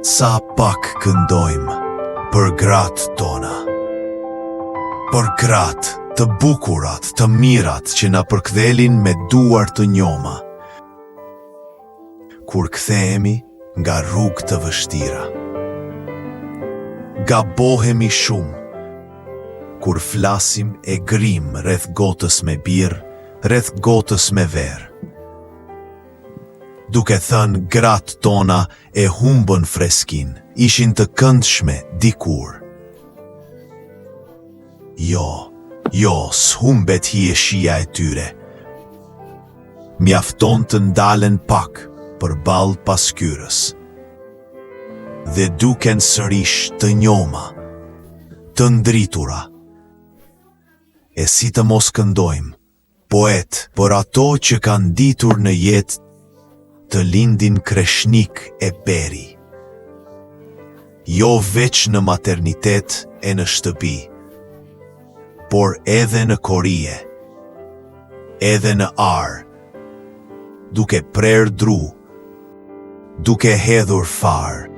Sa pak këndojmë për gratë tona. Për gratë të bukurat, të mirat që na përkthelin me duar të njoma. Kur kthehemi nga rrugë të vështira. Gabohemi shumë kur flasim e grim rreth gotës me birë, rreth gotës me verë. Duke thënë gratë tona e humbën freskin, ishin të këndshme dikur. Jo, s'humbet hieshia e tyre. Mjafton të ndalen pak përballë paskyrës. Dhe duken sërish të njoma, të ndritura. E si të mos këndojmë, poet, për ato që kanë ditur në jetë të lindin kreshnik e beri. Jo veç në maternitet e në shtëpi, por edhe në korije, edhe në arë, duke prerë dru, duke hedhur farë.